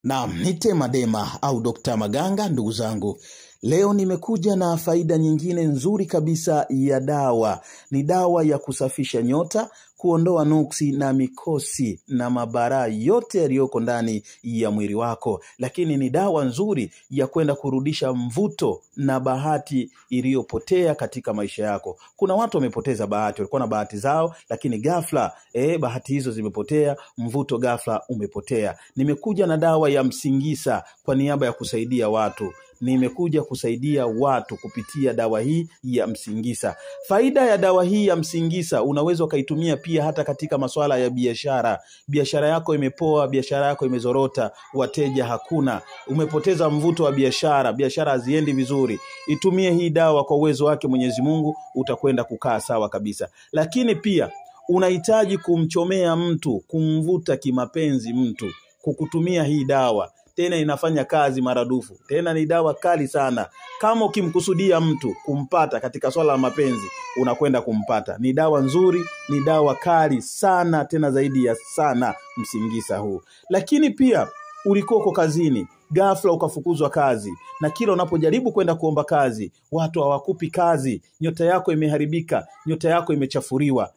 Naam, nite Madema au Dr. Maganga ndugu zangu. Leo nimekuja na faida nyingine nzuri kabisa ya dawa. Ni dawa ya kusafisha nyota, kuondoa nuksi na mikosi na mabara yote yaliyoko ndani ya mwili wako. Lakini ni dawa nzuri ya kwenda kurudisha mvuto na bahati iliyopotea katika maisha yako. Kuna watu wamepoteza bahati, walikuwa na bahati zao, lakini ghafla bahati hizo zimepotea, mvuto ghafla umepotea. Nimekuja na dawa ya msingisa kwa niaba ya kusaidia watu. Nimekuja kusaidia watu kupitia dawa hii ya msingisa. Faida ya dawa hii ya msingisa, unaweza ukaitumia pia hata katika masuala ya biashara. Biashara yako imepoa, biashara yako imezorota, wateja hakuna, umepoteza mvuto wa biashara, biashara haziendi vizuri. Itumie hii dawa, kwa uwezo wake Mwenyezi Mungu utakwenda kukaa sawa kabisa. Lakini pia unahitaji kumchomea mtu, kumvuta kimapenzi mtu, kukutumia hii dawa. Tena inafanya kazi maradufu. Tena ni dawa kali sana. Kama ukimkusudia mtu kumpata katika swala la mapenzi, unakwenda kumpata. Ni dawa nzuri, ni dawa kali sana, tena zaidi ya sana msingisa huu. Lakini pia ulikuwa uko kazini, ghafla ukafukuzwa kazi, na kila unapojaribu kwenda kuomba kazi, watu hawakupi kazi, nyota yako imeharibika, nyota yako imechafuriwa.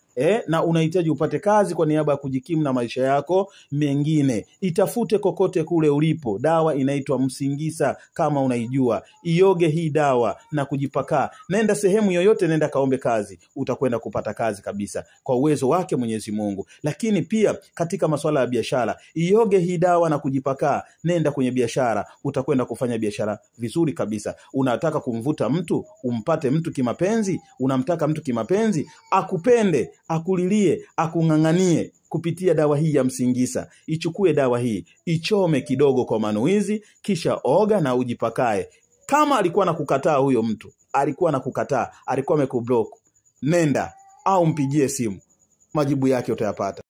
Na unahitaji upate kazi kwa niaba ya kujikimu na maisha yako mengine. Itafute kokote kule ulipo. Dawa inaitwa msingisa, kama unaijua. Ioge hii dawa na kujipaka. Nenda sehemu yoyote, nenda kaombe kazi, utakwenda kupata kazi kabisa kwa uwezo wake Mwenyezi Mungu. Lakini pia katika masuala ya biashara, ioge hii dawa na kujipaka. Nenda kwenye biashara, utakwenda kufanya biashara vizuri kabisa. Unataka kumvuta mtu, umpate mtu kimapenzi, unamtaka mtu kimapenzi, akupende, akulilie, akung'ang'anie kupitia dawa hii ya msingisa. Ichukue dawa hii, ichome kidogo kwa manuizi, kisha oga na ujipakae. Kama alikuwa na kukataa huyo mtu, alikuwa na kukataa, alikuwa amekublock, nenda au mpigie simu, majibu yake utayapata.